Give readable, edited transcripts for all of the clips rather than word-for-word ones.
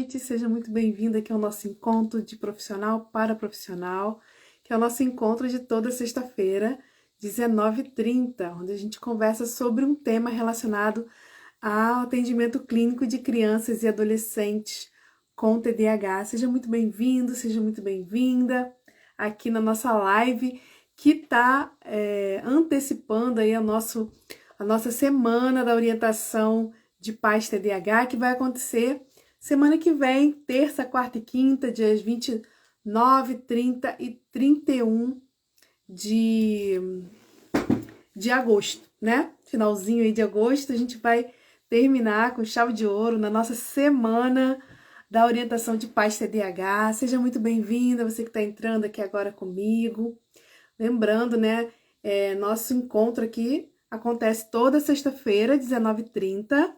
noite, seja muito bem-vindo aqui ao nosso encontro de profissional para profissional, que é o nosso encontro de toda sexta-feira, 19h30, onde a gente conversa sobre um tema relacionado ao atendimento clínico de crianças e adolescentes com TDAH. Seja muito bem-vindo, seja muito bem-vinda aqui na nossa live, que está antecipando aí a nossa semana da orientação de pais TDAH, que vai acontecer semana que vem, terça, quarta e quinta, dias 29, 30 e 31 de agosto, né? Finalzinho aí de agosto, a gente vai terminar com chave de ouro na nossa semana da orientação de pais TDAH. Seja muito bem-vinda, você que está entrando aqui agora comigo. Lembrando, né, nosso encontro aqui acontece toda sexta-feira, 19h30,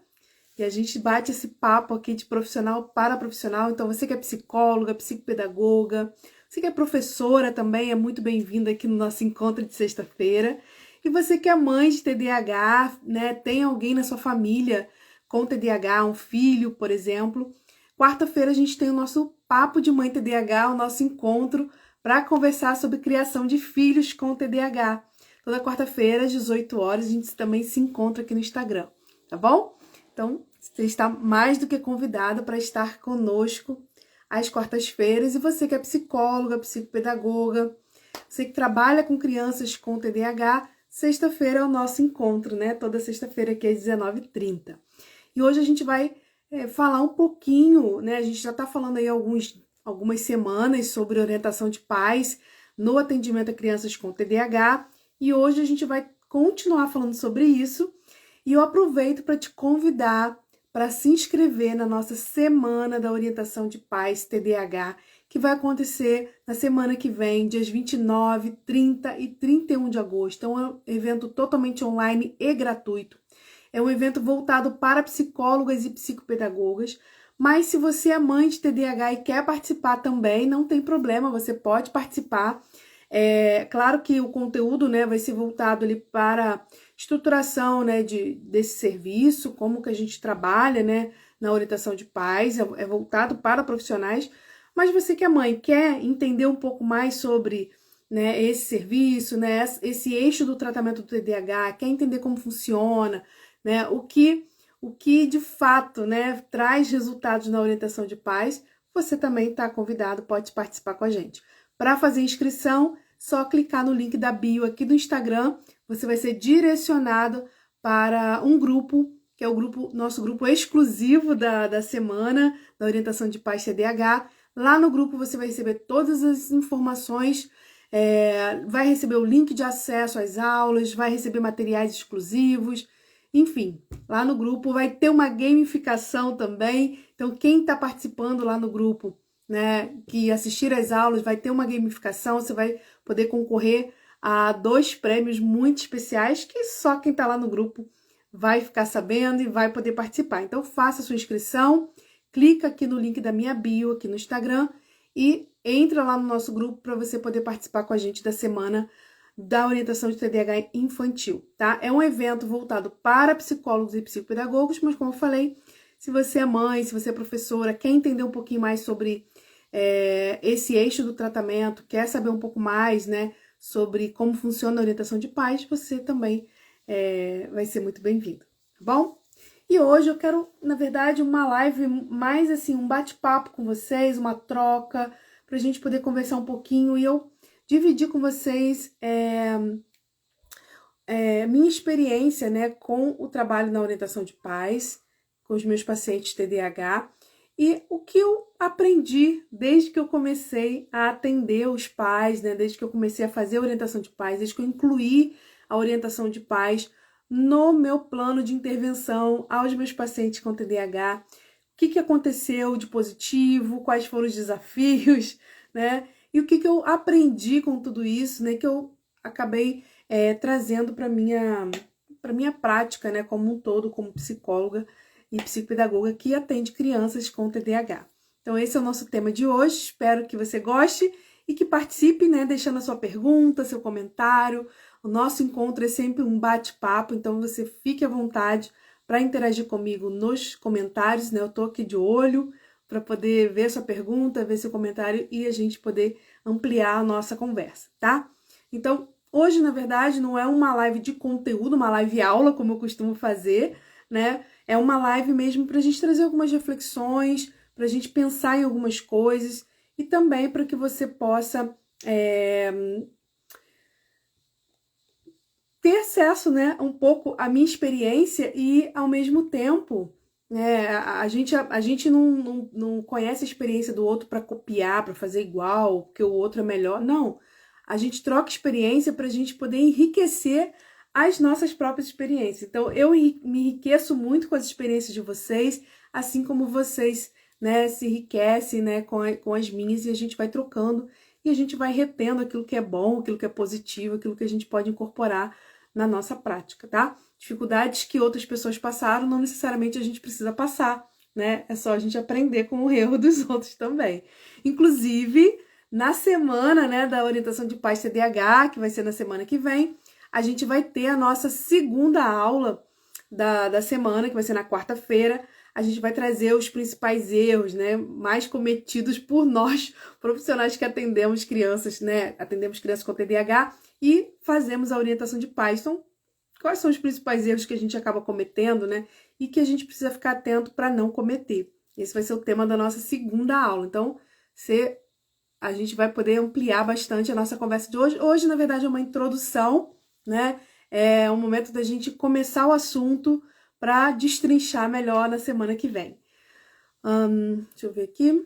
e a gente bate esse papo aqui de profissional para profissional. Então, você que é psicóloga, psicopedagoga, você que é professora também, é muito bem-vinda aqui no nosso encontro de sexta-feira. E você que é mãe de TDAH, né, tem alguém na sua família com TDAH, um filho, por exemplo. Quarta-feira a gente tem o nosso Papo de Mãe TDAH, o nosso encontro para conversar sobre criação de filhos com TDAH. Toda quarta-feira, às 18 horas, a gente também se encontra aqui no Instagram, tá bom? Então, você está mais do que convidado para estar conosco às quartas-feiras. E você que é psicóloga, psicopedagoga, você que trabalha com crianças com TDAH, sexta-feira é o nosso encontro, né? Toda sexta-feira aqui às 19h30. E hoje a gente vai falar um pouquinho, né? A gente já está falando aí algumas semanas sobre orientação de pais no atendimento a crianças com TDAH. E hoje a gente vai continuar falando sobre isso. E eu aproveito para te convidar para se inscrever na nossa Semana da Orientação de Pais TDAH, que vai acontecer na semana que vem, dias 29, 30 e 31 de agosto. É um evento totalmente online e gratuito. É um evento voltado para psicólogas e psicopedagogas, mas se você é mãe de TDAH e quer participar também, não tem problema, você pode participar. Claro que o conteúdo, né, vai ser voltado ali para estruturação, né, desse serviço, como que a gente trabalha, né, na orientação de pais, é voltado para profissionais, mas você que é mãe, quer entender um pouco mais sobre, né, esse serviço, né, esse eixo do tratamento do TDAH, quer entender como funciona, né, o que de fato, né, traz resultados na orientação de pais, você também está convidado, pode participar com a gente. Para fazer inscrição, só clicar no link da bio aqui do Instagram, você vai ser direcionado para um grupo, que é o nosso grupo exclusivo da semana, da orientação de pais TDAH. Lá no grupo você vai receber todas as informações, vai receber o link de acesso às aulas, vai receber materiais exclusivos, enfim, lá no grupo vai ter uma gamificação também. Então, quem está participando lá no grupo, né, que assistir às aulas, vai ter uma gamificação, você vai poder concorrer a 2 prêmios muito especiais que só quem está lá no grupo vai ficar sabendo e vai poder participar. Então, faça a sua inscrição, clica aqui no link da minha bio aqui no Instagram e entra lá no nosso grupo para você poder participar com a gente da semana da orientação de TDAH infantil, tá? É um evento voltado para psicólogos e psicopedagogos, mas como eu falei, se você é mãe, se você é professora, quer entender um pouquinho mais sobre esse eixo do tratamento, quer saber um pouco mais, né, sobre como funciona a orientação de pais, você também vai ser muito bem-vindo, tá bom? E hoje eu quero, na verdade, uma live mais assim, um bate-papo com vocês, uma troca, para a gente poder conversar um pouquinho e eu dividir com vocês minha experiência, né, com o trabalho na orientação de pais, com os meus pacientes TDAH, e o que eu aprendi desde que eu comecei a atender os pais, né, desde que eu comecei a fazer a orientação de pais, desde que eu incluí a orientação de pais no meu plano de intervenção aos meus pacientes com TDAH, o que aconteceu de positivo, quais foram os desafios, né, e o que eu aprendi com tudo isso, né, que eu acabei trazendo para minha prática, né, como um todo, como psicóloga e psicopedagoga que atende crianças com TDAH. Então esse é o nosso tema de hoje, espero que você goste e que participe, né, deixando a sua pergunta, seu comentário. O nosso encontro é sempre um bate-papo, então você fique à vontade para interagir comigo nos comentários, né, eu tô aqui de olho, para poder ver sua pergunta, ver seu comentário e a gente poder ampliar a nossa conversa, tá? Então, hoje, na verdade, não é uma live de conteúdo, uma live aula, como eu costumo fazer, né? É uma live mesmo para a gente trazer algumas reflexões, para a gente pensar em algumas coisas e também para que você possa ter acesso, né, um pouco à minha experiência e, ao mesmo tempo, né, a gente não conhece a experiência do outro para copiar, para fazer igual, porque o outro é melhor. Não. A gente troca experiência para a gente poder enriquecer as nossas próprias experiências. Então, eu me enriqueço muito com as experiências de vocês, assim como vocês, né, se enriquecem, né, com as minhas, e a gente vai trocando e a gente vai retendo aquilo que é bom, aquilo que é positivo, aquilo que a gente pode incorporar na nossa prática, tá? Dificuldades que outras pessoas passaram, não necessariamente a gente precisa passar, né? É só a gente aprender com o erro dos outros também. Inclusive, na semana, né, da orientação de pais TDAH, que vai ser na semana que vem, a gente vai ter a nossa segunda aula da semana, que vai ser na quarta-feira. A gente vai trazer os principais erros, né, mais cometidos por nós, profissionais que atendemos crianças, né, atendemos crianças com TDAH e fazemos a orientação de pais. Então, quais são os principais erros que a gente acaba cometendo, né, e que a gente precisa ficar atento para não cometer. Esse vai ser o tema da nossa segunda aula. Então, a gente vai poder ampliar bastante a nossa conversa de hoje. Hoje, na verdade, é uma introdução, né, é um momento da gente começar o assunto para destrinchar melhor na semana que vem. Deixa eu ver aqui.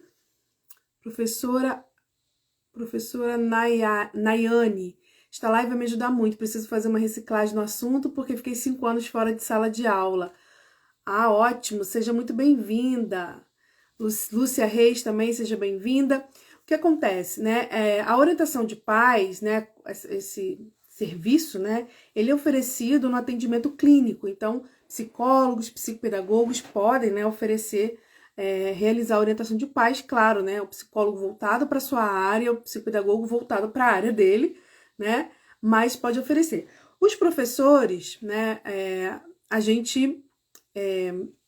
Professora Nayane. Esta live vai me ajudar muito. Preciso fazer uma reciclagem no assunto porque fiquei 5 anos fora de sala de aula. Ah, ótimo. Seja muito bem-vinda. Lúcia Reis também, seja bem-vinda. O que acontece, né? A orientação de pais, né? Esse serviço, né? Ele é oferecido no atendimento clínico. Então, psicólogos, psicopedagogos podem, né, oferecer, realizar a orientação de pais, claro, né? O psicólogo voltado para a sua área, o psicopedagogo voltado para a área dele, né? Mas pode oferecer. Os professores, né? A gente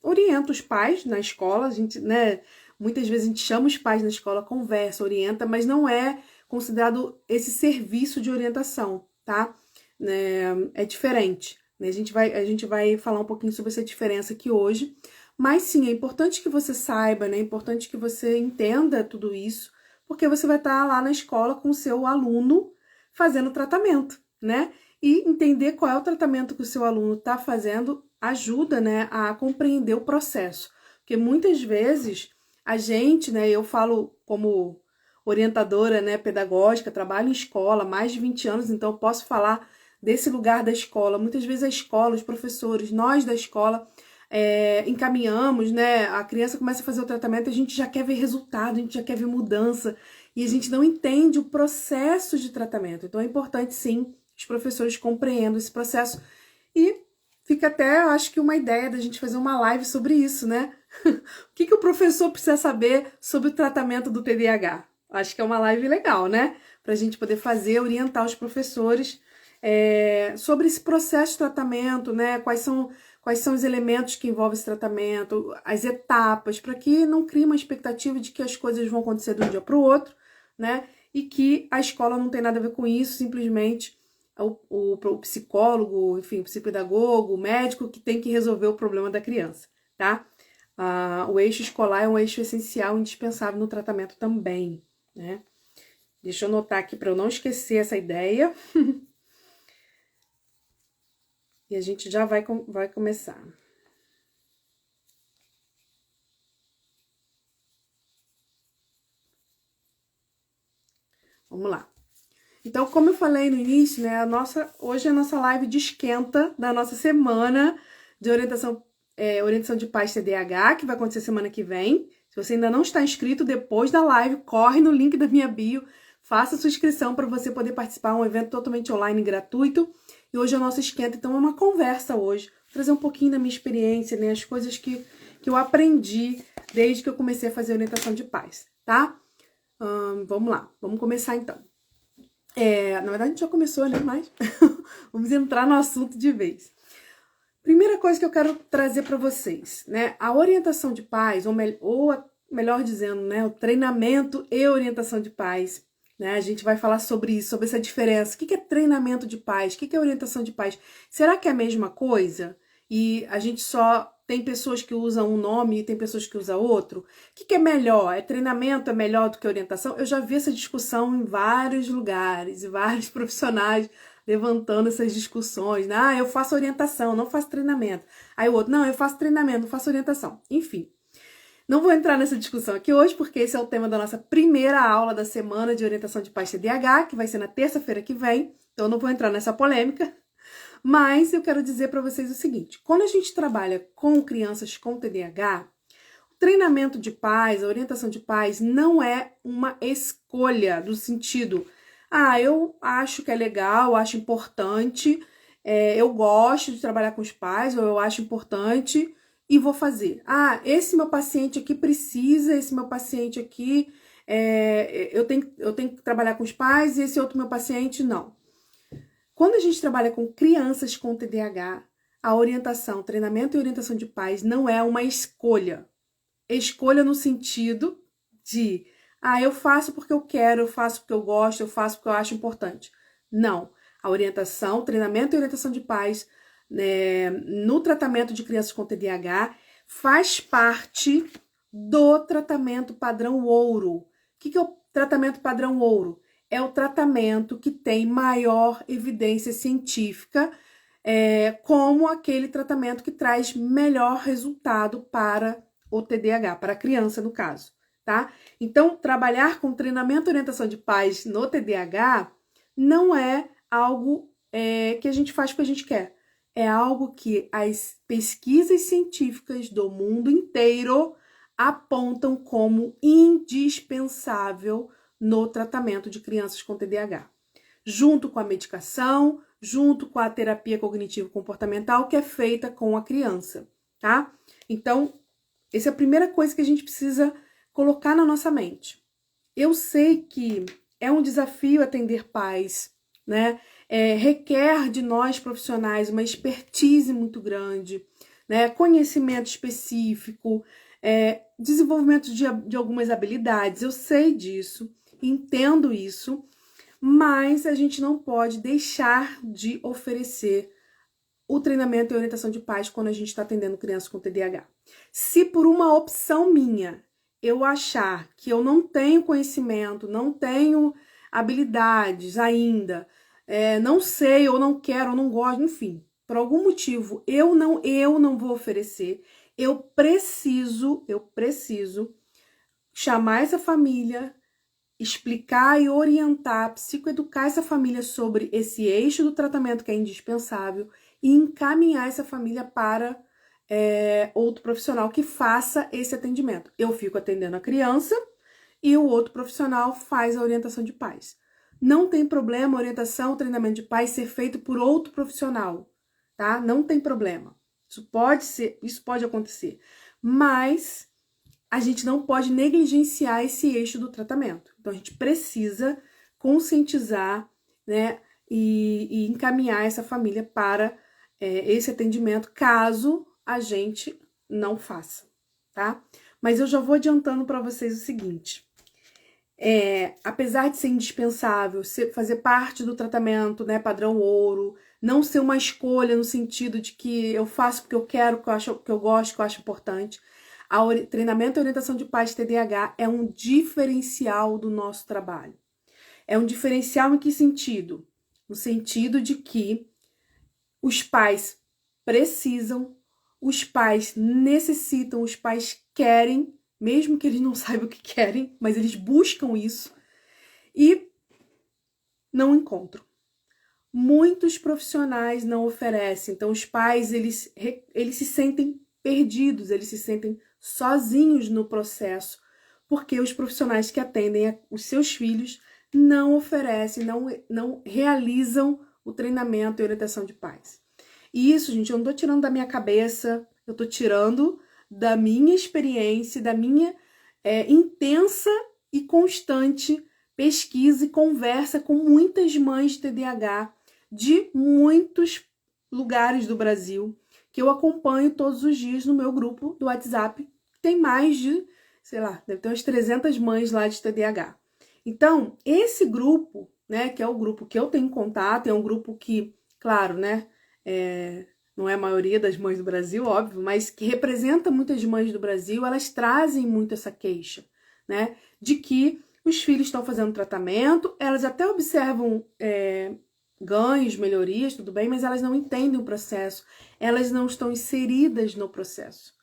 orienta os pais na escola, a gente, né? Muitas vezes a gente chama os pais na escola, conversa, orienta, mas não é considerado esse serviço de orientação, tá? É diferente. Né? A gente vai falar um pouquinho sobre essa diferença aqui hoje. Mas sim, é importante que você saiba, né? É importante que você entenda tudo isso, porque você vai estar lá na escola com o seu aluno fazendo tratamento, né? E entender qual é o tratamento que o seu aluno está fazendo ajuda, né, a compreender o processo. Porque muitas vezes a gente, né, eu falo como orientadora, né, pedagógica, trabalho em escola há mais de 20 anos, então eu posso falar desse lugar da escola. Muitas vezes a escola, os professores, nós da escola encaminhamos, né, a criança começa a fazer o tratamento, a gente já quer ver resultado, a gente já quer ver mudança, e a gente não entende o processo de tratamento. Então é importante, sim, que os professores compreendam esse processo. E fica até, acho que uma ideia da gente fazer uma live sobre isso, né? O que o professor precisa saber sobre o tratamento do TDAH? Acho que é uma live legal, né? Para a gente poder fazer, orientar os professores sobre esse processo de tratamento, né? Quais são os elementos que envolvem esse tratamento, as etapas, para que não crie uma expectativa de que as coisas vão acontecer de um dia para o outro, né? E que a escola não tem nada a ver com isso, simplesmente o psicólogo, enfim, o psicopedagogo, o médico que tem que resolver o problema da criança, tá? O eixo escolar é um eixo essencial, indispensável no tratamento também, né? Deixa eu anotar aqui para eu não esquecer essa ideia. E a gente já vai começar. Vamos lá. Então, como eu falei no início, né, hoje é a nossa live de esquenta da nossa semana de orientação de pais TDAH, que vai acontecer semana que vem. Se você ainda não está inscrito, depois da live, corre no link da minha bio, faça sua inscrição para você poder participar, um evento totalmente online gratuito. E hoje é o nosso esquenta, então é uma conversa hoje, vou trazer um pouquinho da minha experiência, né, as coisas que eu aprendi desde que eu comecei a fazer orientação de pais, tá? Vamos lá, vamos começar então. Na verdade a gente já começou, né, mas vamos entrar no assunto de vez. Primeira coisa que eu quero trazer para vocês, né, a orientação de pais, melhor dizendo, né, o treinamento e orientação de pais. Né? A gente vai falar sobre isso, sobre essa diferença. O que é treinamento de pais? O que é orientação de pais? Será que é a mesma coisa? E a gente só tem pessoas que usam um nome e tem pessoas que usam outro? O que é melhor? É treinamento é melhor do que orientação? Eu já vi essa discussão em vários lugares e vários profissionais levantando essas discussões. Né? Ah, eu faço orientação, não faço treinamento. Aí o outro, não, eu faço treinamento, não faço orientação. Enfim. Não vou entrar nessa discussão aqui hoje, porque esse é o tema da nossa primeira aula da semana de orientação de pais TDAH, que vai ser na terça-feira que vem, então não vou entrar nessa polêmica, mas eu quero dizer para vocês o seguinte, quando a gente trabalha com crianças com TDAH, o treinamento de pais, a orientação de pais não é uma escolha do sentido, eu acho que é legal, acho importante, eu gosto de trabalhar com os pais, ou eu acho importante, e vou fazer. Esse meu paciente aqui precisa, esse meu paciente aqui, eu tenho que trabalhar com os pais e esse outro meu paciente, não. Quando a gente trabalha com crianças com TDAH, a orientação, treinamento e orientação de pais não é uma escolha. Escolha no sentido de, eu faço porque eu quero, eu faço porque eu gosto, eu faço porque eu acho importante. Não. A orientação, treinamento e orientação de pais no tratamento de crianças com TDAH faz parte do tratamento padrão ouro. O que é o tratamento padrão ouro? É o tratamento que tem maior evidência científica, como aquele tratamento que traz melhor resultado para o TDAH, para a criança no caso, tá? Então, trabalhar com treinamento e orientação de pais no TDAH não é algo que a gente faz porque a gente quer. É algo que as pesquisas científicas do mundo inteiro apontam como indispensável no tratamento de crianças com TDAH. Junto com a medicação, junto com a terapia cognitivo-comportamental que é feita com a criança, tá? Então, essa é a primeira coisa que a gente precisa colocar na nossa mente. Eu sei que é um desafio atender pais, né? Requer de nós profissionais uma expertise muito grande, né? Conhecimento específico, desenvolvimento de algumas habilidades. Eu sei disso, entendo isso, mas a gente não pode deixar de oferecer o treinamento e orientação de pais quando a gente está atendendo crianças com TDAH. Se por uma opção minha eu achar que eu não tenho conhecimento, não tenho habilidades ainda, não sei, ou não quero, ou não gosto, enfim, por algum motivo eu não vou oferecer, eu preciso chamar essa família, explicar e orientar, psicoeducar essa família sobre esse eixo do tratamento que é indispensável e encaminhar essa família para outro profissional que faça esse atendimento. Eu fico atendendo a criança e o outro profissional faz a orientação de pais. Não tem problema a orientação, o treinamento de pais ser feito por outro profissional, tá? Não tem problema. Isso pode acontecer. Mas a gente não pode negligenciar esse eixo do tratamento. Então, a gente precisa conscientizar, né, e encaminhar essa família para esse atendimento, caso a gente não faça, tá? Mas eu já vou adiantando para vocês o seguinte. Apesar de ser indispensável, fazer parte do tratamento, né, padrão ouro, não ser uma escolha no sentido de que eu faço porque eu quero, que eu gosto, que eu acho importante, treinamento e orientação de pais TDAH é um diferencial do nosso trabalho. É um diferencial em que sentido? No sentido de que os pais precisam, os pais necessitam, os pais querem, mesmo que eles não saibam o que querem, mas eles buscam isso e não encontram. Muitos profissionais não oferecem, então os pais eles se sentem perdidos, eles se sentem sozinhos no processo, porque os profissionais que atendem os seus filhos não oferecem, não realizam o treinamento e orientação de pais. E isso, gente, eu não tô tirando da minha cabeça, eu tô tirando da minha experiência, da minha intensa e constante pesquisa e conversa com muitas mães de TDAH de muitos lugares do Brasil, que eu acompanho todos os dias no meu grupo do WhatsApp. Tem mais de sei lá, deve ter umas 300 mães lá de TDAH. Então, esse grupo, né, que é o grupo que eu tenho contato, é um grupo que, claro, né, não é a maioria das mães do Brasil, óbvio, mas que representa muitas mães do Brasil, elas trazem muito essa queixa, né, de que os filhos estão fazendo tratamento, elas até observam ganhos, melhorias, tudo bem, mas elas não entendem o processo, elas não estão inseridas no processo.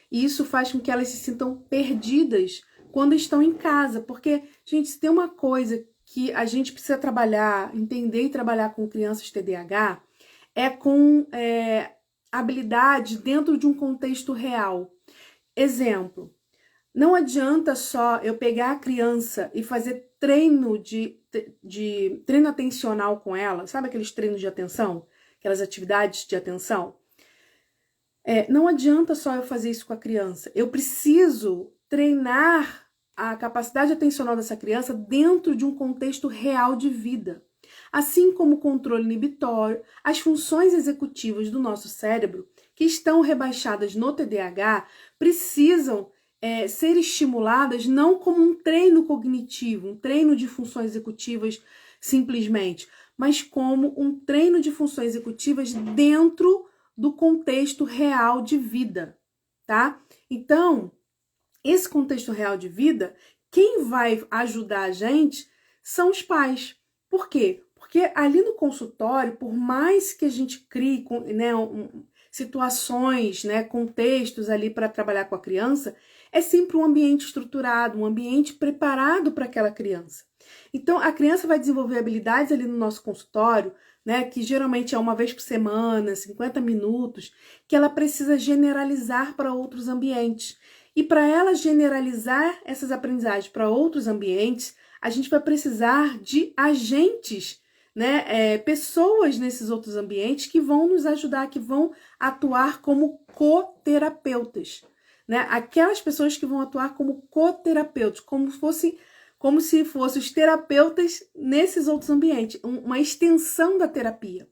E isso faz com que elas se sintam perdidas quando estão em casa, porque, gente, se tem uma coisa que a gente precisa trabalhar, entender e trabalhar com crianças TDAH, é com habilidade dentro de um contexto real. Exemplo, não adianta só eu pegar a criança e fazer treino treino atencional com ela, sabe aqueles treinos de atenção? Aquelas atividades de atenção? Não adianta só eu fazer isso com a criança. Eu preciso treinar a capacidade atencional dessa criança dentro de um contexto real de vida. Assim como o controle inibitório, as funções executivas do nosso cérebro, que estão rebaixadas no TDAH, precisam ser estimuladas não como um treino cognitivo, um treino de funções executivas simplesmente, mas como um treino de funções executivas dentro do contexto real de vida, tá? Então, esse contexto real de vida, quem vai ajudar a gente são os pais. Por quê? Porque ali no consultório, por mais que a gente crie situações, contextos ali para trabalhar com a criança, é sempre um ambiente estruturado, um ambiente preparado para aquela criança. Então, a criança vai desenvolver habilidades ali no nosso consultório, que geralmente é uma vez por semana, 50 minutos, que ela precisa generalizar para outros ambientes. E para ela generalizar essas aprendizagens para outros ambientes, a gente vai precisar de agentes, pessoas nesses outros ambientes que vão nos ajudar, que vão atuar como coterapeutas. Aquelas pessoas que vão atuar como coterapeutas, como se fossem os terapeutas nesses outros ambientes, uma extensão da terapia,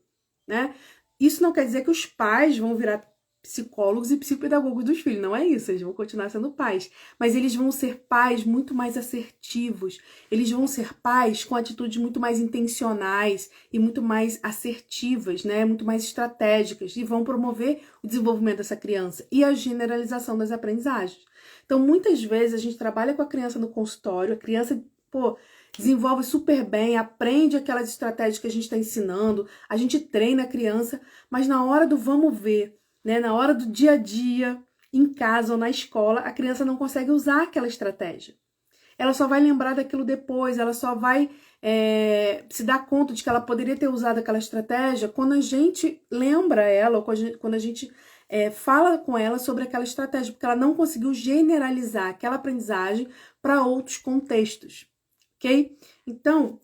Isso não quer dizer que os pais vão virar psicólogos e psicopedagogos dos filhos, não é isso, eles vão continuar sendo pais, mas eles vão ser pais muito mais assertivos, eles vão ser pais com atitudes muito mais intencionais e muito mais assertivas, muito mais estratégicas, e vão promover o desenvolvimento dessa criança e a generalização das aprendizagens. Então, muitas vezes a gente trabalha com a criança no consultório, a criança, desenvolve super bem, aprende aquelas estratégias que a gente está ensinando, a gente treina a criança, mas na hora do vamos ver, na hora do dia a dia, em casa ou na escola, a criança não consegue usar aquela estratégia. Ela só vai lembrar daquilo depois, ela só vai se dar conta de que ela poderia ter usado aquela estratégia quando a gente lembra ela, ou quando a gente fala com ela sobre aquela estratégia, porque ela não conseguiu generalizar aquela aprendizagem para outros contextos, ok? Então,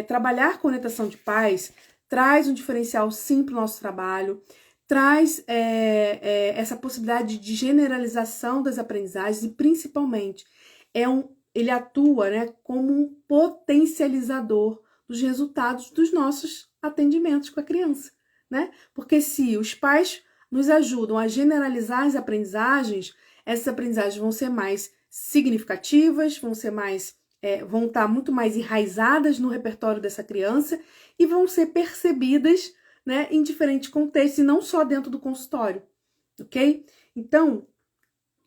trabalhar com orientação de pais traz um diferencial sim para o nosso trabalho, traz essa possibilidade de generalização das aprendizagens e, principalmente, ele atua como um potencializador dos resultados dos nossos atendimentos com a criança, Porque se os pais nos ajudam a generalizar as aprendizagens, essas aprendizagens vão ser mais significativas, vão estar muito mais enraizadas no repertório dessa criança e vão ser percebidas em diferentes contextos e não só dentro do consultório, ok? Então,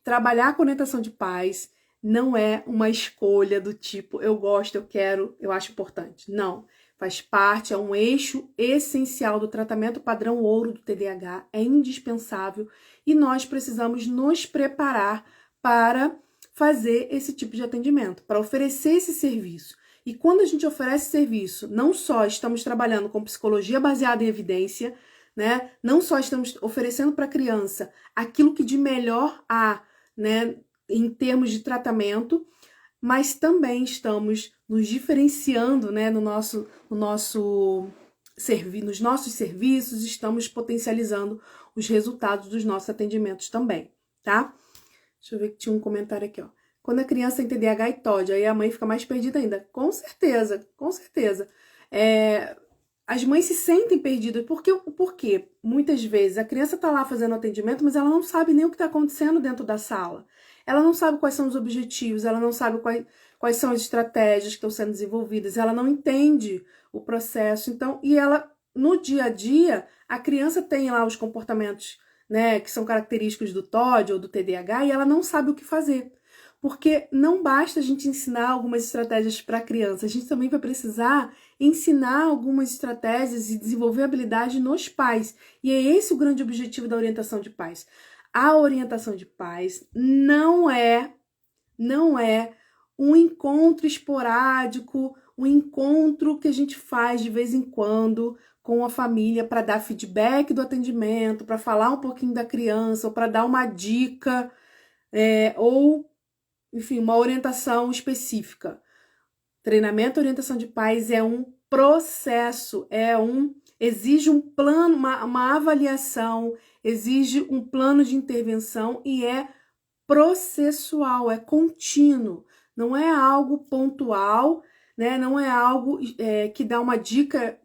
trabalhar com orientação de pais não é uma escolha do tipo eu gosto, eu quero, eu acho importante. Não, faz parte, é um eixo essencial do tratamento padrão ouro do TDAH, é indispensável e nós precisamos nos preparar para fazer esse tipo de atendimento, para oferecer esse serviço. E quando a gente oferece serviço, não só estamos trabalhando com psicologia baseada em evidência, não só estamos oferecendo para a criança aquilo que de melhor há, em termos de tratamento, mas também estamos nos diferenciando, nos nossos serviços, estamos potencializando os resultados dos nossos atendimentos também, tá? Deixa eu ver que tinha um comentário aqui, ó. Quando a criança tem TDAH e TOD, aí a mãe fica mais perdida ainda. Com certeza, com certeza. As mães se sentem perdidas. Por quê? Muitas vezes a criança está lá fazendo atendimento, mas ela não sabe nem o que está acontecendo dentro da sala. ela não sabe quais são os objetivos, ela não sabe quais são as estratégias que estão sendo desenvolvidas, ela não entende o processo. Então, e ela, no dia a dia, a criança tem lá os comportamentos, né, que são característicos do TOD ou do TDAH, e ela não sabe o que fazer. Porque não basta a gente ensinar algumas estratégias para a criança, a gente também vai precisar ensinar algumas estratégias e desenvolver habilidade nos pais. E é esse o grande objetivo da orientação de pais. A orientação de pais não é um encontro esporádico, um encontro que a gente faz de vez em quando com a família para dar feedback do atendimento, para falar um pouquinho da criança, ou para dar uma dica, ou, enfim, uma orientação específica. Treinamento e orientação de pais é um processo, exige um plano, uma avaliação, exige um plano de intervenção e é processual, é contínuo, não é algo pontual, né? Não é algo que dá uma dica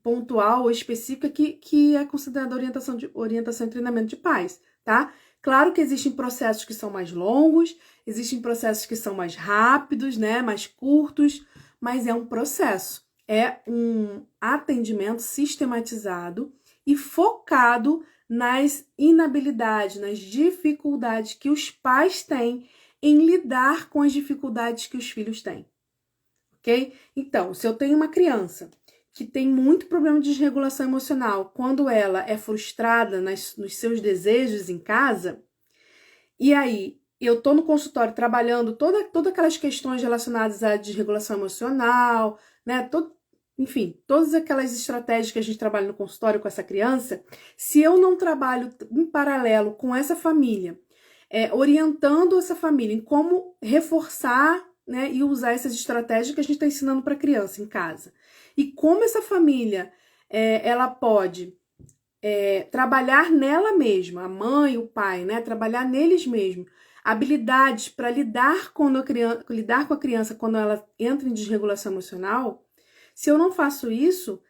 pontual ou específica que é considerada orientação e treinamento de pais, tá? Claro que existem processos que são mais longos, existem processos que são mais rápidos, né? Mais curtos, mas é um processo, é um atendimento sistematizado e focado nas inabilidades, nas dificuldades que os pais têm em lidar com as dificuldades que os filhos têm, ok? Então, se eu tenho uma criança que tem muito problema de desregulação emocional, quando ela é frustrada nos seus desejos em casa, e aí eu tô no consultório trabalhando todas aquelas questões relacionadas à desregulação emocional, né? Enfim, todas aquelas estratégias que a gente trabalha no consultório com essa criança, se eu não trabalho em paralelo com essa família, orientando essa família em como reforçar, né, e usar essas estratégias que a gente está ensinando para a criança em casa, e como essa família ela pode trabalhar nela mesma, a mãe, o pai, né, trabalhar neles mesmos, habilidades para lidar com a criança quando ela entra em desregulação emocional. Se eu não faço isso,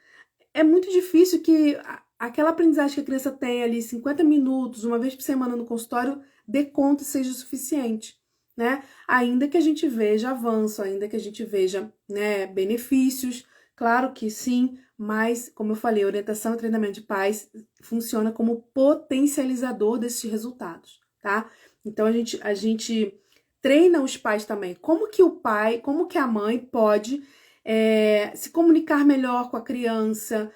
é muito difícil que aquela aprendizagem que a criança tem ali 50 minutos, uma vez por semana no consultório, dê conta e seja o suficiente, né? Ainda que a gente veja avanço, ainda que a gente veja, né, benefícios, claro que sim, mas, como eu falei, orientação e treinamento de pais funciona como potencializador desses resultados, tá? Então, a gente treina os pais também. Como que a mãe pode se comunicar melhor com a criança,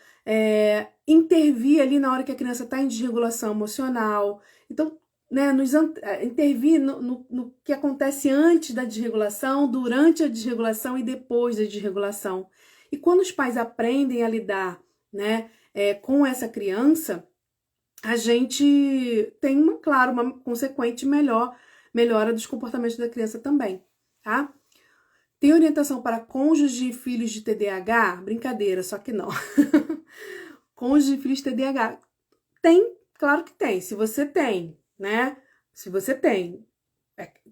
intervir ali na hora que a criança está em desregulação emocional. Então, né, intervir no que acontece antes da desregulação, durante a desregulação e depois da desregulação. E quando os pais aprendem a lidar, né, com essa criança, a gente tem, uma consequente melhora dos comportamentos da criança também, tá? Tem orientação para cônjuges de filhos de TDAH? Brincadeira, só que não. Cônjuges de filhos de TDAH. Tem, claro que tem. Se você tem, né? Se você tem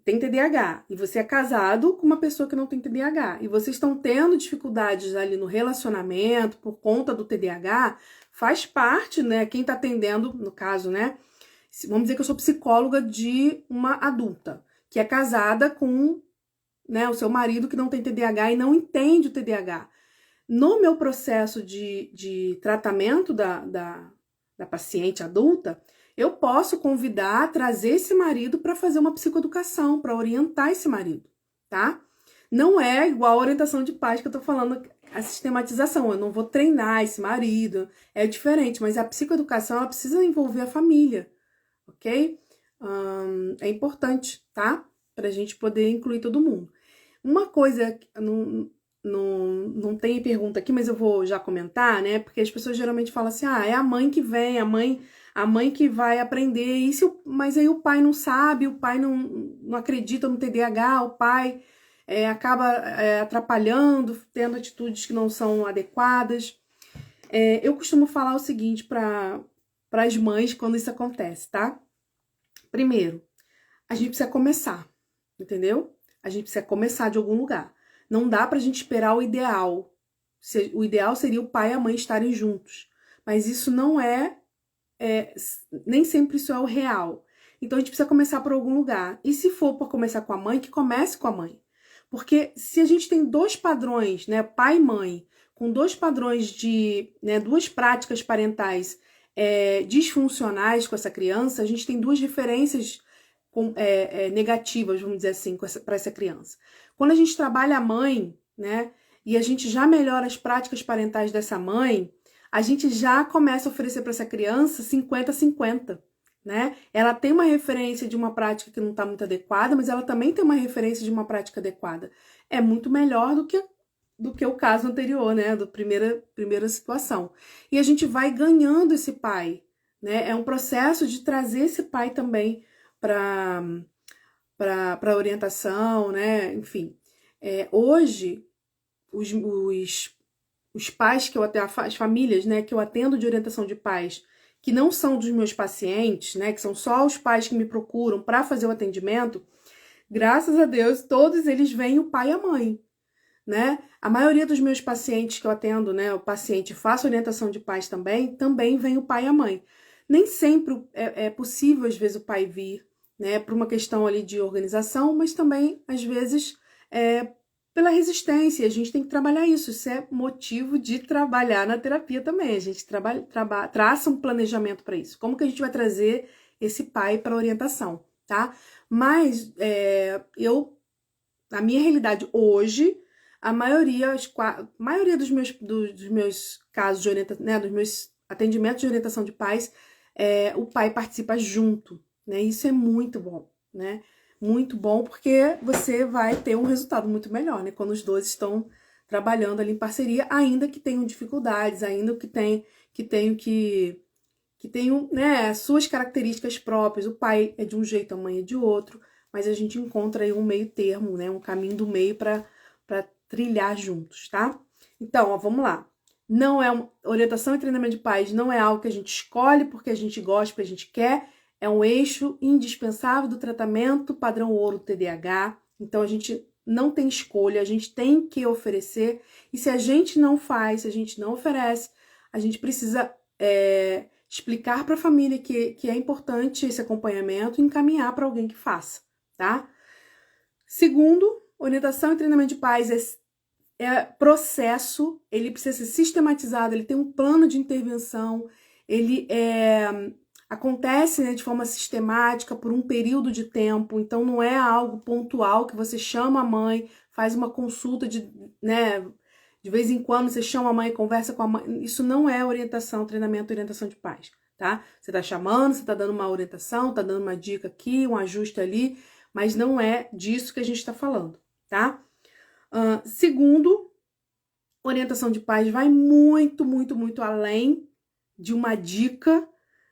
TDAH e você é casado com uma pessoa que não tem TDAH e vocês estão tendo dificuldades ali no relacionamento por conta do TDAH, faz parte, né? Quem tá atendendo, no caso, né? Vamos dizer que eu sou psicóloga de uma adulta que é casada com, né, o seu marido que não tem TDAH e não entende o TDAH. No meu processo de tratamento da paciente adulta, eu posso convidar, trazer esse marido para fazer uma psicoeducação, para orientar esse marido, tá? Não é igual a orientação de pais que eu tô falando, a sistematização. Eu não vou treinar esse marido, é diferente, mas a psicoeducação, ela precisa envolver a família, ok? É importante, tá? Pra gente poder incluir todo mundo. Uma coisa, não tem pergunta aqui, mas eu vou já comentar, né? Porque as pessoas geralmente falam assim, é a mãe que vem, a mãe que vai aprender, mas aí o pai não sabe, o pai não acredita no TDAH, o pai acaba atrapalhando, tendo atitudes que não são adequadas. Eu costumo falar o seguinte para as mães quando isso acontece, tá? Primeiro, a gente precisa começar, entendeu? A gente precisa começar de algum lugar. Não dá pra gente esperar o ideal. O ideal seria o pai e a mãe estarem juntos. Mas isso não nem sempre isso é o real. Então a gente precisa começar por algum lugar. E se for para começar com a mãe, que comece com a mãe. Porque se a gente tem dois padrões, né, pai e mãe, com dois padrões de, né, duas práticas parentais disfuncionais com essa criança, a gente tem duas referências negativas, vamos dizer assim, para essa criança. Quando a gente trabalha a mãe, né, e a gente já melhora as práticas parentais dessa mãe, a gente já começa a oferecer para essa criança 50-50. Né? Ela tem uma referência de uma prática que não está muito adequada, mas ela também tem uma referência de uma prática adequada. É muito melhor do que o caso anterior, né? Da primeira situação. E a gente vai ganhando esse pai, né? É um processo de trazer esse pai também para orientação, né? Enfim, hoje os pais que eu atendo, as famílias, né, que eu atendo de orientação de pais, que não são dos meus pacientes, né, que são só os pais que me procuram para fazer o atendimento, graças a Deus, todos eles vêm o pai e a mãe, né? A maioria dos meus pacientes que eu atendo, né, o paciente faço orientação de pais também vem o pai e a mãe. Nem sempre é possível, às vezes, o pai vir, né, por uma questão ali de organização, mas também, às vezes, pela resistência. A gente tem que trabalhar isso. Isso é motivo de trabalhar na terapia também. A gente traça um planejamento para isso. Como que a gente vai trazer esse pai para orientação, tá? Mas na minha realidade hoje, a maioria dos meus casos de orientação, né, dos meus atendimentos de orientação de pais, o pai participa junto, né? Isso é muito bom, né? Muito bom, porque você vai ter um resultado muito melhor, né? Quando os dois estão trabalhando ali em parceria, ainda que tenham dificuldades, ainda que tenham, né, suas características próprias. O pai é de um jeito, a mãe é de outro, mas a gente encontra aí um meio termo, né? Um caminho do meio para trilhar juntos, tá? Então, ó, vamos lá. Orientação e treinamento de pais não é algo que a gente escolhe porque a gente gosta, porque a gente quer. É um eixo indispensável do tratamento padrão ouro TDAH. Então, a gente não tem escolha, a gente tem que oferecer. E se a gente não faz, se a gente não oferece, a gente precisa explicar para a família que é importante esse acompanhamento e encaminhar para alguém que faça, tá? Segundo, orientação e treinamento de pais processo, ele precisa ser sistematizado, ele tem um plano de intervenção, ele acontece, né, de forma sistemática por um período de tempo, então não é algo pontual que você chama a mãe, faz uma consulta né, de vez em quando você chama a mãe, conversa com a mãe. Isso não é orientação, treinamento e orientação de pais, tá? Você tá chamando, você tá dando uma orientação, tá dando uma dica aqui, um ajuste ali, mas não é disso que a gente tá falando, tá? Segundo, orientação de pais vai muito, muito, muito além de uma dica,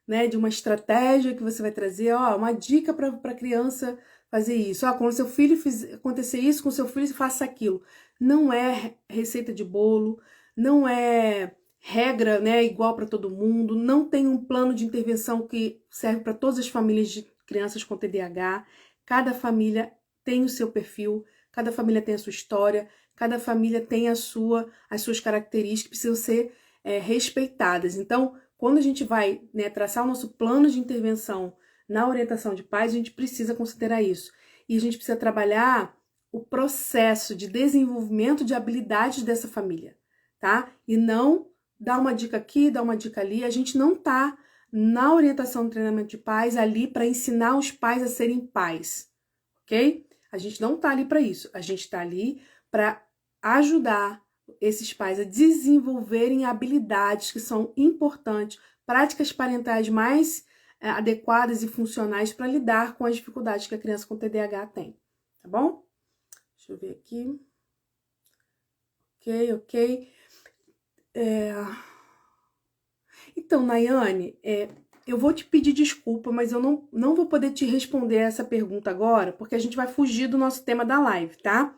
né, de uma estratégia que você vai trazer, uma dica para a criança fazer isso. Quando seu filho acontecer isso com seu filho, faça aquilo. Não é receita de bolo, não é regra, né, igual para todo mundo, não tem um plano de intervenção que serve para todas as famílias de crianças com TDAH. Cada família tem o seu perfil, cada família tem a sua história, cada família tem as suas características que precisam ser respeitadas. Então, quando a gente vai, né, traçar o nosso plano de intervenção na orientação de pais, a gente precisa considerar isso. E a gente precisa trabalhar o processo de desenvolvimento de habilidades dessa família, tá? E não dar uma dica aqui, dar uma dica ali. A gente não tá na orientação do treinamento de pais ali para ensinar os pais a serem pais, ok? A gente não tá ali para isso. A gente tá ali para ajudar esses pais a desenvolverem habilidades que são importantes, práticas parentais mais adequadas e funcionais para lidar com as dificuldades que a criança com TDAH tem, tá bom? Deixa eu ver aqui. Ok. Então, Nayane, eu vou te pedir desculpa, mas eu não vou poder te responder essa pergunta agora, porque a gente vai fugir do nosso tema da live, tá?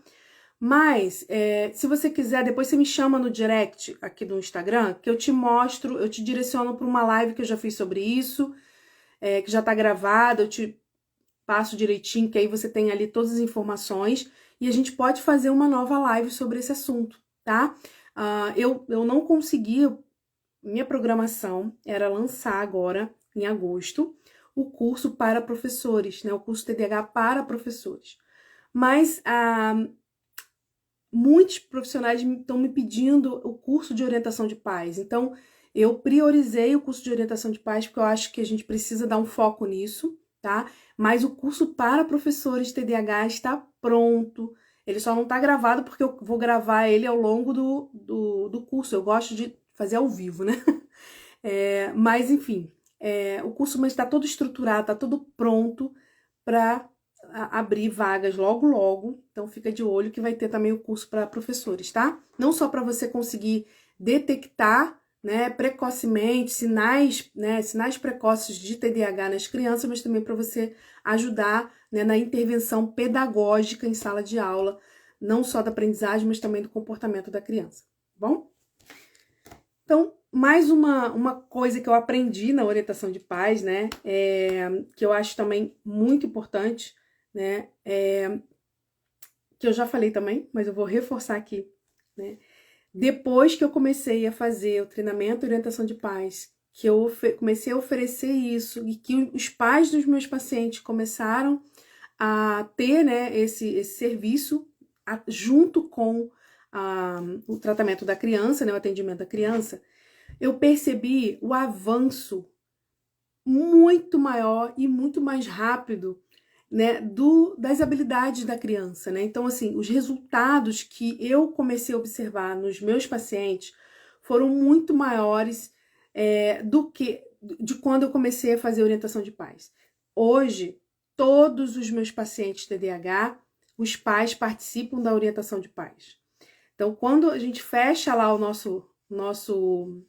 Mas, se você quiser, depois você me chama no direct aqui do Instagram, que eu te mostro, eu te direciono para uma live que eu já fiz sobre isso, que já tá gravada, eu te passo direitinho, que aí você tem ali todas as informações, e a gente pode fazer uma nova live sobre esse assunto, tá? Eu não consegui, minha programação era lançar agora, em agosto, o curso para professores, né? O curso TDAH para professores. Mas muitos profissionais estão me pedindo o curso de orientação de pais. Então, eu priorizei o curso de orientação de pais porque eu acho que a gente precisa dar um foco nisso, tá? Mas o curso para professores de TDAH está pronto. Ele só não está gravado porque eu vou gravar ele ao longo do curso. Eu gosto de fazer ao vivo, né? Mas, enfim, o curso está todo estruturado, está todo pronto para abrir vagas logo, logo. Então, fica de olho que vai ter também o curso para professores, tá? Não só para você conseguir detectar, né, precocemente, sinais precoces de TDAH nas crianças, mas também para você ajudar, né, na intervenção pedagógica em sala de aula, não só da aprendizagem, mas também do comportamento da criança, tá bom? Então, mais uma coisa que eu aprendi na orientação de pais, né, que eu acho também muito importante, né, que eu já falei também, mas eu vou reforçar aqui, né, depois que eu comecei a fazer o treinamento de orientação de pais, que eu comecei a oferecer isso e que os pais dos meus pacientes começaram a ter, né, esse serviço junto com o tratamento da criança, né, o atendimento da criança, eu percebi o avanço muito maior e muito mais rápido, né, das habilidades da criança, né? Então, assim, os resultados que eu comecei a observar nos meus pacientes foram muito maiores do que de quando eu comecei a fazer orientação de pais. Hoje, todos os meus pacientes TDAH, os pais participam da orientação de pais. Então, quando a gente fecha lá o nosso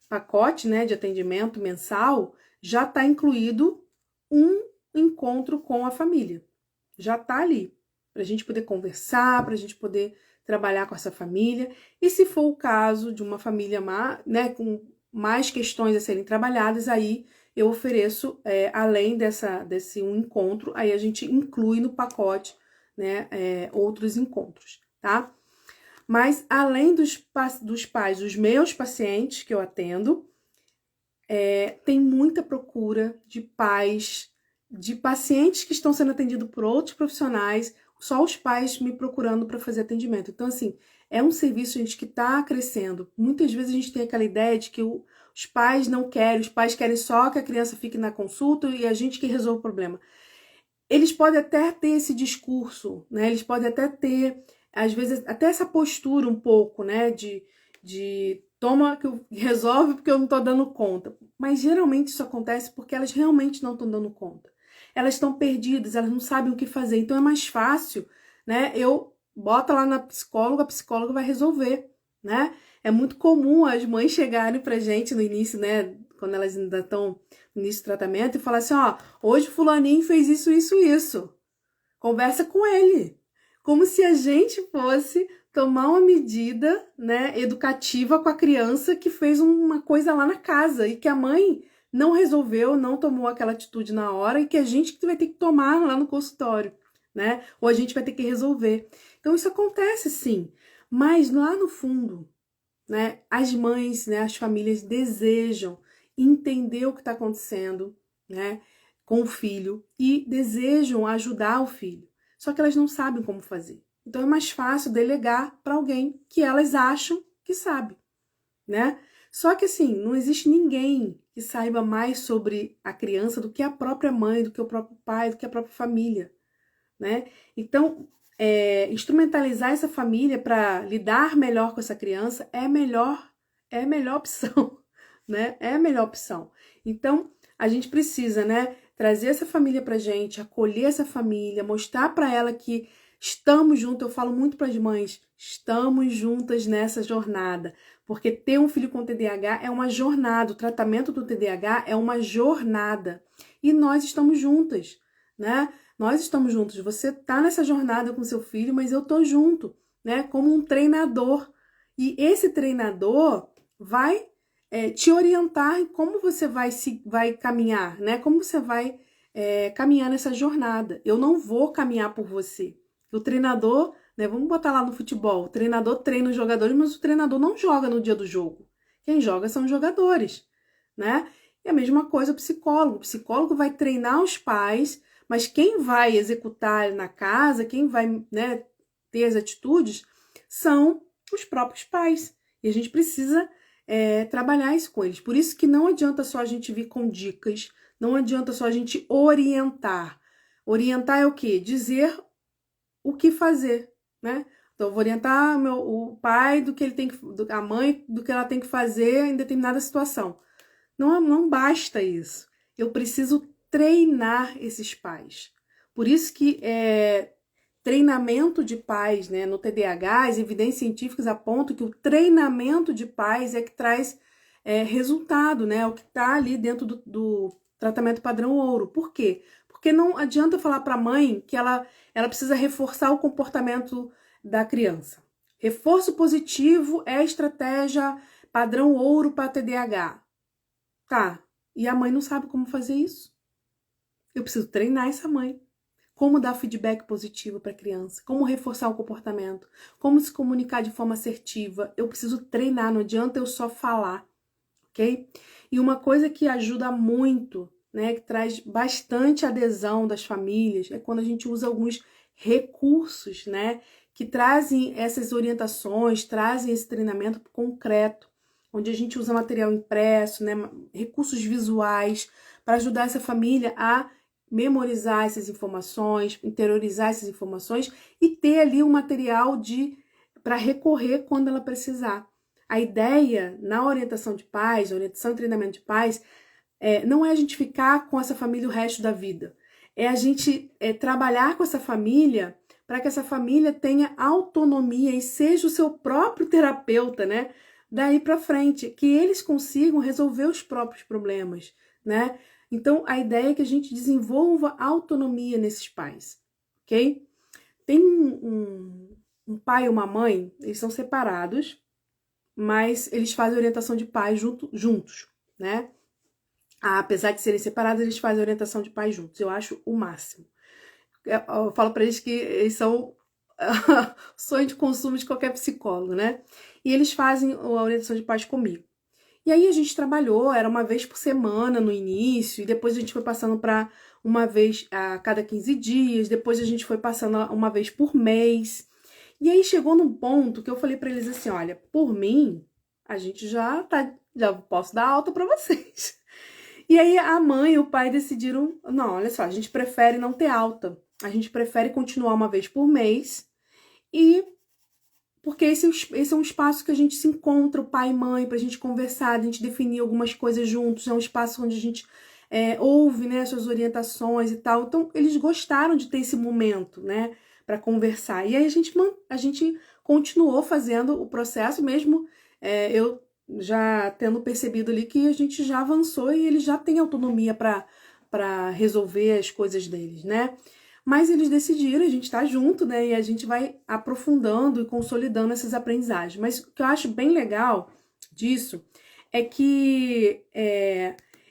pacote, né, de atendimento mensal, já está incluído um encontro com a família. Já está ali, para a gente poder conversar, para a gente poder trabalhar com essa família. E se for o caso de uma família né, com mais questões a serem trabalhadas, aí eu ofereço, além desse um encontro, aí a gente inclui no pacote, né, outros encontros, tá? Mas além dos pais, dos meus pacientes que eu atendo, tem muita procura de pais, de pacientes que estão sendo atendidos por outros profissionais, só os pais me procurando para fazer atendimento. Então, assim, é um serviço, gente, que está crescendo. Muitas vezes a gente tem aquela ideia de que os pais não querem, os pais querem só que a criança fique na consulta e a gente que resolve o problema. Eles podem até ter esse discurso, né? Eles podem até ter, às vezes, até essa postura um pouco, né? De toma que eu resolve porque eu não tô dando conta. Mas geralmente isso acontece porque elas realmente não estão dando conta. Elas estão perdidas, elas não sabem o que fazer. Então é mais fácil, né? Eu boto lá na psicóloga, a psicóloga vai resolver, né? É muito comum as mães chegarem pra gente no início, né? Quando elas ainda estão no início do tratamento e falar assim, ó, hoje fulaninho fez isso, isso, isso. Conversa com ele. Como se a gente fosse tomar uma medida, né, educativa com a criança que fez uma coisa lá na casa e que a mãe não resolveu, não tomou aquela atitude na hora e que a gente vai ter que tomar lá no consultório, né? Ou a gente vai ter que resolver. Então isso acontece sim, mas lá no fundo, né, as mães, né, as famílias desejam entender o que está acontecendo, né, com o filho e desejam ajudar o filho. Só que elas não sabem como fazer. Então é mais fácil delegar para alguém que elas acham que sabe, né? Só que assim, não existe ninguém que saiba mais sobre a criança do que a própria mãe, do que o próprio pai, do que a própria família, né? Então, instrumentalizar essa família para lidar melhor com essa criança é a melhor opção, né? É a melhor opção. Então, a gente precisa, né, trazer essa família pra gente, acolher essa família, mostrar para ela que estamos juntos. Eu falo muito para as mães, estamos juntas nessa jornada, porque ter um filho com TDAH é uma jornada, o tratamento do TDAH é uma jornada e nós estamos juntas, né? Nós estamos juntos. Você tá nessa jornada com seu filho, mas eu tô junto, né? Como um treinador. E esse treinador vai te orientar em como você vai caminhar, né? Como você vai caminhar nessa jornada. Eu não vou caminhar por você. O treinador, né? Vamos botar lá no futebol. O treinador treina os jogadores, mas o treinador não joga no dia do jogo. Quem joga são os jogadores, né? E a mesma coisa o psicólogo. O psicólogo vai treinar os pais, mas quem vai executar na casa, quem vai, né, ter as atitudes, são os próprios pais. E a gente precisa trabalhar isso com eles. Por isso que não adianta só a gente vir com dicas, não adianta só a gente orientar. Orientar é o quê? Dizer o que fazer, né? Então, eu vou orientar o pai do que ele tem que, a mãe do que ela tem que fazer em determinada situação. Não basta isso. Eu preciso treinar esses pais. Por isso que treinamento de pais, né, no TDAH, as evidências científicas apontam que o treinamento de pais é que traz resultado, né? O que está ali dentro do tratamento padrão ouro. Por quê? Porque não adianta falar para a mãe que ela precisa reforçar o comportamento da criança. Reforço positivo é a estratégia padrão ouro para TDAH. Tá, e a mãe não sabe como fazer isso. Eu preciso treinar essa mãe. Como dar feedback positivo para a criança, como reforçar o comportamento, como se comunicar de forma assertiva. Eu preciso treinar, não adianta eu só falar, ok? E uma coisa que ajuda muito, né, que traz bastante adesão das famílias, é quando a gente usa alguns recursos, né, que trazem essas orientações, trazem esse treinamento concreto, onde a gente usa material impresso, né, recursos visuais, para ajudar essa família a memorizar essas informações, interiorizar essas informações e ter ali um material para recorrer quando ela precisar. A ideia na orientação de pais, orientação e treinamento de pais, não é a gente ficar com essa família o resto da vida. É a gente trabalhar com essa família para que essa família tenha autonomia e seja o seu próprio terapeuta, né? Daí para frente, que eles consigam resolver os próprios problemas, né? Então, a ideia é que a gente desenvolva autonomia nesses pais, ok? Tem um pai e uma mãe, eles são separados, mas eles fazem orientação de pais juntos, né? Apesar de serem separados, eles fazem orientação de pais juntos. Eu acho o máximo. Eu falo para eles que eles são sonho de consumo de qualquer psicólogo, né? E eles fazem a orientação de pais comigo. E aí a gente trabalhou, era uma vez por semana no início, e depois a gente foi passando para uma vez a cada 15 dias, depois a gente foi passando uma vez por mês. E aí chegou num ponto que eu falei para eles assim, olha, por mim, a gente já posso dar alta para vocês. E aí a mãe e o pai decidiram, não, olha só, a gente prefere não ter alta. A gente prefere continuar uma vez por mês e porque esse é um espaço que a gente se encontra, o pai e mãe, pra gente conversar, a gente definir algumas coisas juntos, é um espaço onde a gente ouve, né, suas orientações e tal. Então, eles gostaram de ter esse momento, né, para conversar. E aí a gente continuou fazendo o processo, mesmo eu já tendo percebido ali que a gente já avançou e eles já têm autonomia para resolver as coisas deles, né? Mas eles decidiram, a gente tá junto, né? E a gente vai aprofundando e consolidando essas aprendizagens. Mas o que eu acho bem legal disso é que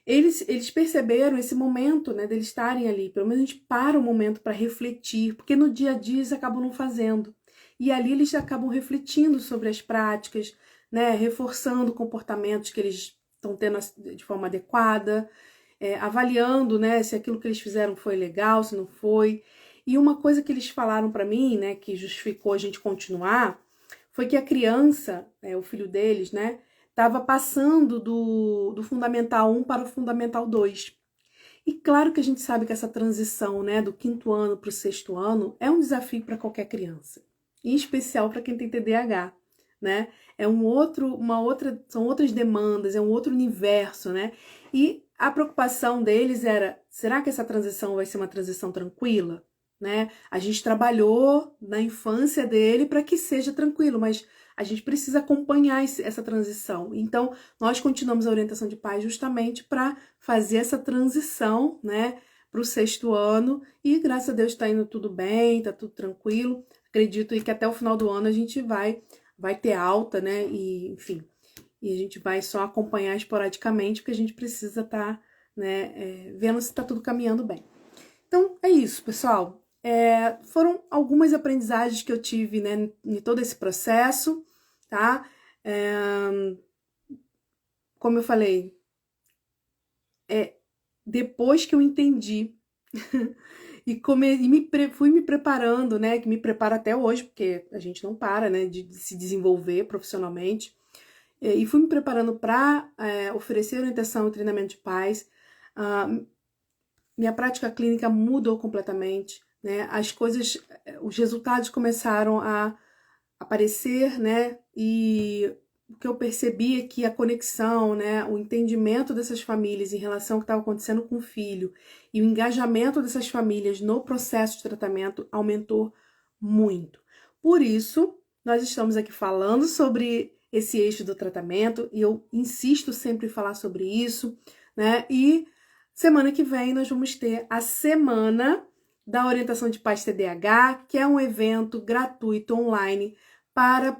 eles perceberam esse momento, né? Deles estarem ali. Pelo menos a gente para um momento para refletir, porque no dia a dia eles acabam não fazendo. E ali eles acabam refletindo sobre as práticas, né? Reforçando comportamentos que eles estão tendo de forma adequada. Avaliando, né, se aquilo que eles fizeram foi legal, se não foi. E uma coisa que eles falaram para mim, né, que justificou a gente continuar, foi que a criança, o filho deles, né, estava passando do Fundamental 1 para o Fundamental 2. E claro que a gente sabe que essa transição, né, do 5º ano para o 6º ano é um desafio para qualquer criança, em especial para quem tem TDAH, né? São outras demandas, é um outro universo, né? E a preocupação deles era, será que essa transição vai ser uma transição tranquila? Né? A gente trabalhou na infância dele para que seja tranquilo, mas a gente precisa acompanhar essa transição. Então, nós continuamos a orientação de pais justamente para fazer essa transição, né, para o 6º ano, e graças a Deus está indo tudo bem, está tudo tranquilo. Acredito que até o final do ano a gente vai ter alta, né, e enfim, e a gente vai só acompanhar esporadicamente, porque a gente precisa estar, né, vendo se está tudo caminhando bem. Então, é isso, pessoal. Foram algumas aprendizagens que eu tive, né, em todo esse processo, tá? Como eu falei, depois que eu entendi e fui me preparando, né, que me prepara até hoje, porque a gente não para, né, de se desenvolver profissionalmente, e fui me preparando para oferecer orientação e treinamento de pais. Minha prática clínica mudou completamente, né, os resultados começaram a aparecer, né, e o que eu percebi é que a conexão, né, o entendimento dessas famílias em relação ao que estava acontecendo com o filho e o engajamento dessas famílias no processo de tratamento aumentou muito. Por isso, nós estamos aqui falando sobre esse eixo do tratamento e eu insisto sempre em falar sobre isso, né? E semana que vem nós vamos ter a Semana da Orientação de Pais TDAH, que é um evento gratuito online para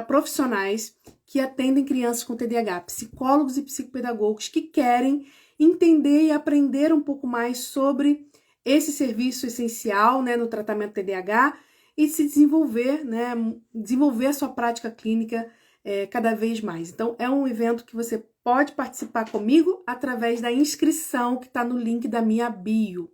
profissionais que atendem crianças com TDAH, psicólogos e psicopedagogos que querem entender e aprender um pouco mais sobre esse serviço essencial, né, no tratamento TDAH e se desenvolver, né, desenvolver a sua prática clínica cada vez mais. Então, é um evento que você pode participar comigo através da inscrição que está no link da minha bio.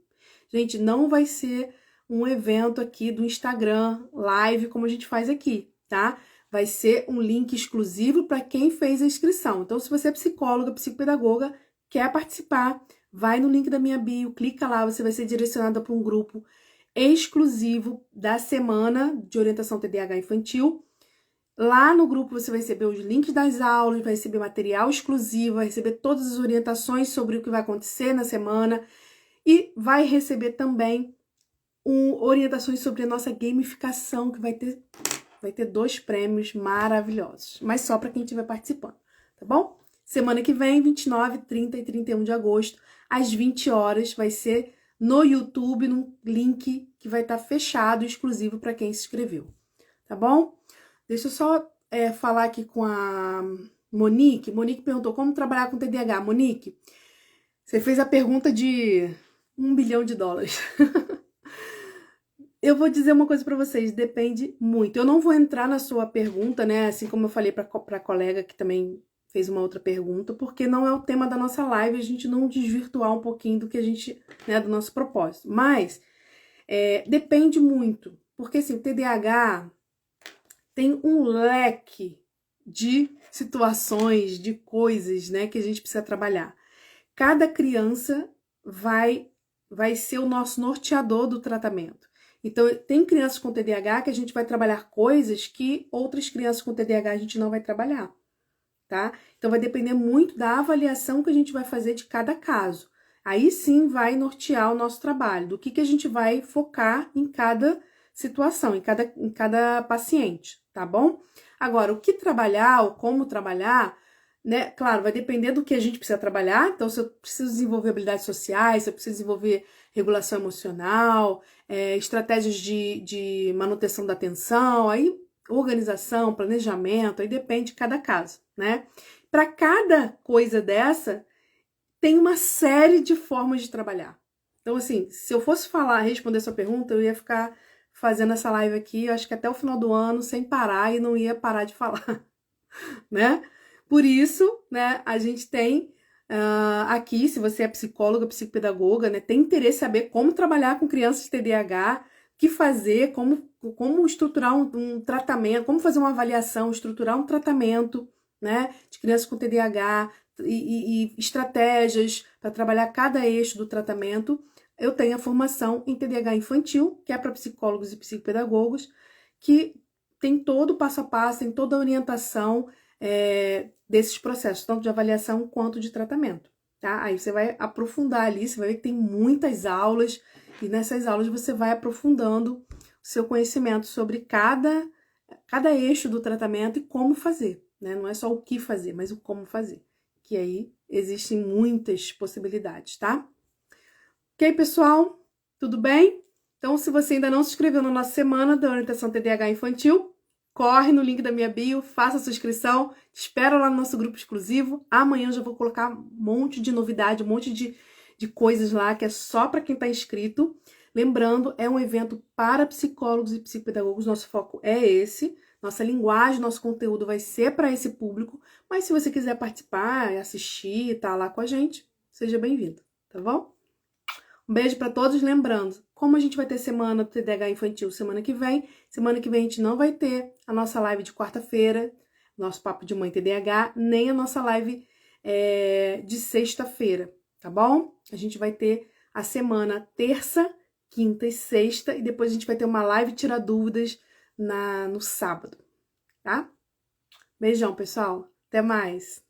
Gente, não vai ser um evento aqui do Instagram, live, como a gente faz aqui, tá? Vai ser um link exclusivo para quem fez a inscrição. Então, se você é psicóloga, psicopedagoga, quer participar, vai no link da minha bio, clica lá, você vai ser direcionada para um grupo exclusivo da Semana de Orientação TDAH Infantil. Lá no grupo você vai receber os links das aulas, vai receber material exclusivo, vai receber todas as orientações sobre o que vai acontecer na semana e vai receber também orientações sobre a nossa gamificação, que vai ter 2 prêmios maravilhosos, mas só para quem estiver participando, tá bom? Semana que vem, 29, 30 e 31 de agosto, às 20 horas, vai ser no YouTube, num link que vai estar fechado, exclusivo para quem se inscreveu, tá bom? Deixa eu só falar aqui com a Monique. Monique perguntou como trabalhar com TDAH. Monique, você fez a pergunta de $1 bilhão. Eu vou dizer uma coisa para vocês, depende muito. Eu não vou entrar na sua pergunta, né? Assim como eu falei para a colega que também fez uma outra pergunta, porque não é o tema da nossa live, a gente não desvirtuar um pouquinho do que a gente, né, do nosso propósito. Mas depende muito, porque assim, o TDAH tem um leque de situações, de coisas, né, que a gente precisa trabalhar. Cada criança vai ser o nosso norteador do tratamento. Então, tem crianças com TDAH que a gente vai trabalhar coisas que outras crianças com TDAH a gente não vai trabalhar, tá? Então, vai depender muito da avaliação que a gente vai fazer de cada caso. Aí sim vai nortear o nosso trabalho, do que a gente vai focar em cada situação, em cada paciente, tá bom? Agora, o que trabalhar ou como trabalhar, né? Claro, vai depender do que a gente precisa trabalhar. Então, se eu preciso desenvolver habilidades sociais, se eu preciso desenvolver regulação emocional, estratégias de manutenção da atenção, aí organização, planejamento, aí depende de cada caso, né? Para cada coisa dessa, tem uma série de formas de trabalhar. Então, assim, se eu fosse responder sua pergunta, eu ia ficar fazendo essa live aqui, acho que até o final do ano, sem parar, e não ia parar de falar, né? Por isso, né, a gente tem aqui, se você é psicóloga, psicopedagoga, né, tem interesse em saber como trabalhar com crianças de TDAH, o que fazer, como estruturar um tratamento, como fazer uma avaliação, estruturar um tratamento, né, de crianças com TDAH e estratégias para trabalhar cada eixo do tratamento. Eu tenho a formação em TDAH infantil, que é para psicólogos e psicopedagogos, que tem todo o passo a passo, tem toda a orientação desses processos, tanto de avaliação quanto de tratamento, tá? Aí você vai aprofundar ali, você vai ver que tem muitas aulas, e nessas aulas você vai aprofundando o seu conhecimento sobre cada eixo do tratamento e como fazer, né? Não é só o que fazer, mas o como fazer, que aí existem muitas possibilidades, tá? Ok, pessoal? Tudo bem? Então, se você ainda não se inscreveu na nossa semana da orientação TDAH infantil, corre no link da minha bio, faça a sua inscrição, te espero lá no nosso grupo exclusivo. Amanhã eu já vou colocar um monte de novidade, um monte de coisas lá que é só para quem está inscrito. Lembrando, é um evento para psicólogos e psicopedagogos, nosso foco é esse, Nossa linguagem, nosso conteúdo vai ser para esse público, mas se você quiser participar, assistir, tá lá com a gente, seja bem-vindo, tá bom? Um beijo para todos, lembrando, como a gente vai ter semana do TDAH infantil semana que vem a gente não vai ter a nossa live de quarta-feira, nosso Papo de Mãe TDAH, nem a nossa live de sexta-feira, tá bom? A gente vai ter a semana terça, quinta e sexta, e depois a gente vai ter uma live tirar dúvidas no sábado, tá? Beijão, pessoal. Até mais.